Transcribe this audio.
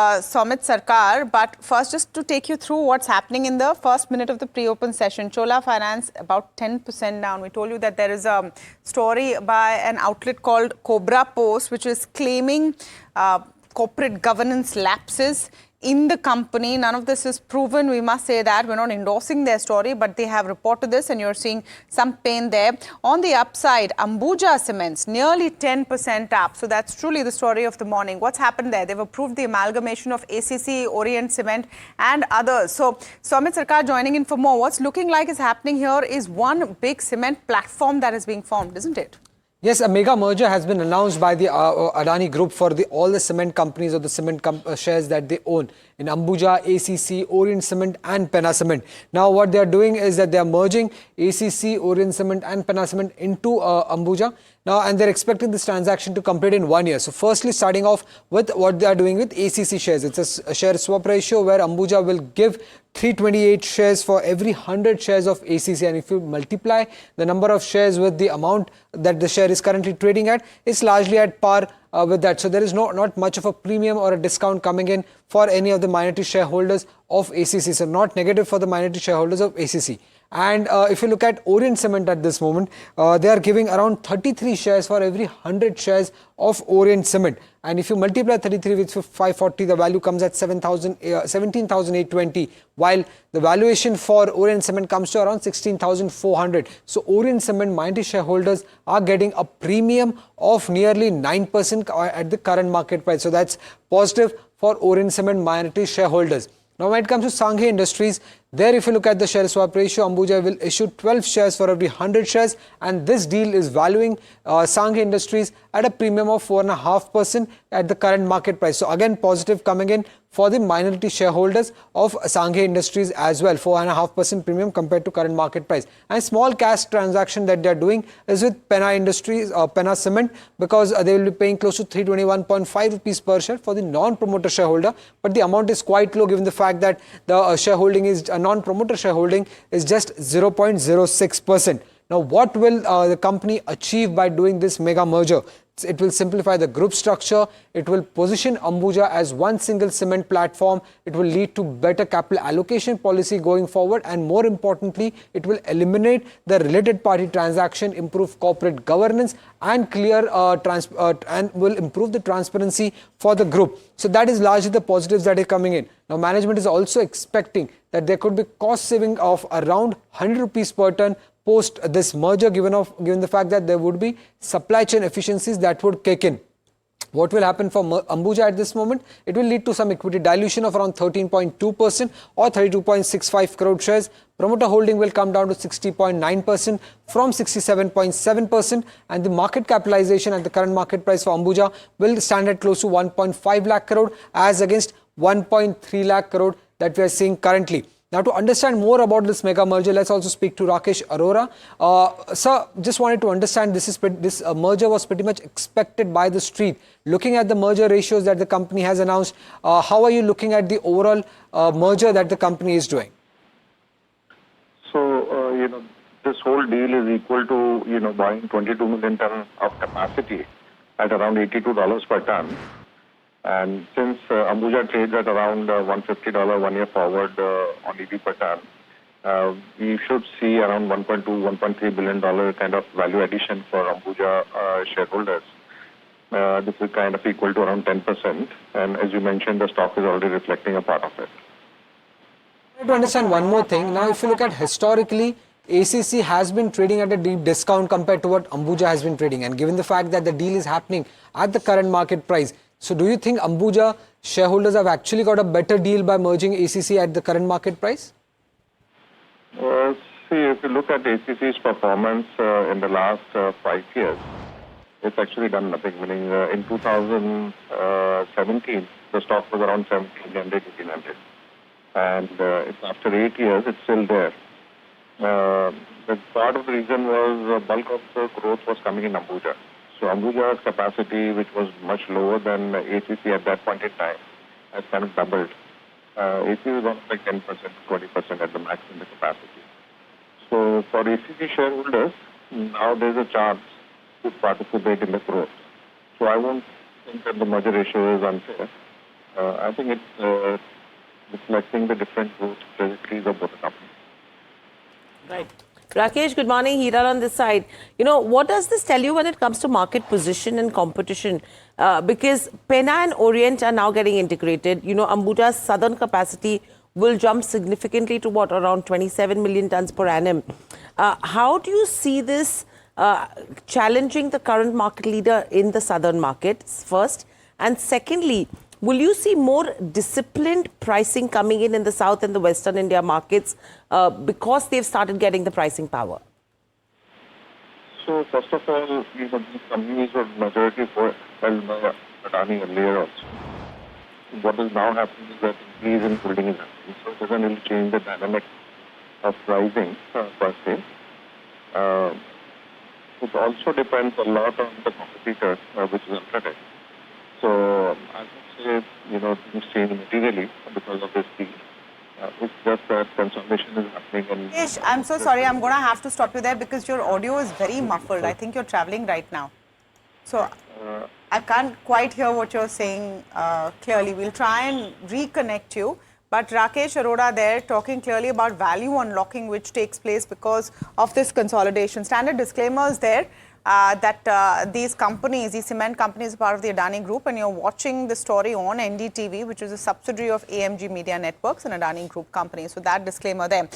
Somit Sarkar, but first just to take you through what's happening in the first minute of the pre-open session. Chola Finance about 10% down. We told you that there is a story by an outlet called Cobra Post, which is claiming corporate governance lapses in the company. None of this is proven, we must say that. We're not endorsing their story, but they have reported this and you're seeing some pain there. On the upside, Ambuja Cements, nearly 10% up. So that's truly the story of the morning. What's happened there? They've approved the amalgamation of ACC, Orient Cement and others. So Somit Sarkar joining in for more. What's looking like is happening here is one big cement platform that is being formed, isn't it? Yes, a mega merger has been announced by the Adani Group for all the cement companies or the cement shares that they own in Ambuja, ACC, Orient Cement and Penna Cement. Now what they are doing is that they are merging ACC, Orient Cement and Penna Cement into Ambuja. Now, and they're expecting this transaction to complete in 1 year. So firstly, starting off with what they are doing with ACC shares. It's a share swap ratio where Ambuja will give 328 shares for every 100 shares of ACC, and if you multiply the number of shares with the amount that the share is currently trading at, it's largely at par with that. So there is not much of a premium or a discount coming in for any of the minority shareholders of ACC. So not negative for the minority shareholders of ACC. And if you look at Orient Cement at this moment, they are giving around 33 shares for every 100 shares of Orient Cement. And if you multiply 33 with 540, the value comes at 17,820, while the valuation for Orient Cement comes to around 16,400. So Orient Cement minority shareholders are getting a premium of nearly 9% at the current market price. So that's positive for Orient Cement minority shareholders. Now, when it comes to Sanghi Industries, there if you look at the share swap ratio, Ambuja will issue 12 shares for every 100 shares, and this deal is valuing Sanghi Industries at a premium of 4.5% at the current market price. So again, positive coming in for the minority shareholders of Sanghi Industries as well, 4.5% premium compared to current market price. And small cash transaction that they are doing is with Penna Industries or Penna Cement, because they will be paying close to 321.5 rupees per share for the non-promoter shareholder, but the amount is quite low given the fact that the shareholding is non-promoter shareholding is just 0.06%. Now, what will the company achieve by doing this mega merger? It will simplify the group structure. It will position Ambuja as one single cement platform. It will lead to better capital allocation policy going forward. And more importantly, it will eliminate the related party transaction, improve corporate governance and and will improve the transparency for the group. So that is largely the positives that are coming in. Now, management is also expecting that there could be cost saving of around 100 rupees per ton post this merger, given the fact that there would be supply chain efficiencies that would kick in. What will happen for Ambuja at this moment? It will lead to some equity dilution of around 13.2% or 32.65 crore shares. Promoter holding will come down to 60.9% from 67.7%, and the market capitalization at the current market price for Ambuja will stand at close to 1.5 lakh crore as against 1.3 lakh crore that we are seeing currently. Now, to understand more about this mega merger, let's also speak to Rakesh Arora. Sir, just wanted to understand, this merger was pretty much expected by the street. Looking at the merger ratios that the company has announced, how are you looking at the overall merger that the company is doing? So, this whole deal is equal to, buying 22 million ton of capacity at around $82 per ton. And since Ambuja trades at around $150 1 year forward on EV per ton, we should see around $1.2, $1.3 billion kind of value addition for Ambuja shareholders. This is kind of equal to around 10%. And as you mentioned, the stock is already reflecting a part of it. I want to understand one more thing. Now, if you look at historically, ACC has been trading at a deep discount compared to what Ambuja has been trading. And given the fact that the deal is happening at the current market price, so do you think Ambuja shareholders have actually got a better deal by merging ACC at the current market price? See, if you look at ACC's performance in the last 5 years, it's actually done nothing. Meaning in 2017, the stock was around 1,700, 1,800. And after 8 years, it's still there. The part of the reason was bulk of the growth was coming in Ambuja. So Ambuja's capacity, which was much lower than ACC at that point in time, has kind of doubled. ACC is almost like 10%, 20% at the max in the capacity. So for ACC shareholders, now there's a chance to participate in the growth. So I won't think that the merger ratio is unfair. I think it's reflecting the different growth trajectories of both the companies. Right. Rakesh, good morning. Hiran on this side. You know, what does this tell you when it comes to market position and competition? Because Penna and Orient are now getting integrated. You know, Ambuja's southern capacity will jump significantly to what, around 27 million tons per annum. How do you see this challenging the current market leader in the southern markets, first? And secondly, will you see more disciplined pricing coming in the South and the Western India markets because they've started getting the pricing power? So first of all, these companies were majority held by Adani earlier also. What is now happening is that increase in holding is happening. So it doesn't really change the dynamic of pricing per se. It also depends a lot on the competitor, which is Ultratech. So I would say, things change materially because of this deal. It's just that consolidation is happening. And Rakesh, I'm so sorry. I'm going to have to stop you there because your audio is very muffled. I think you're traveling right now. So I can't quite hear what you're saying clearly. We'll try and reconnect you. But Rakesh Arora there talking clearly about value unlocking which takes place because of this consolidation. Standard disclaimers there that these companies, these cement companies are part of the Adani Group, and you're watching the story on NDTV, which is a subsidiary of AMG Media Networks and Adani Group company. So that disclaimer there.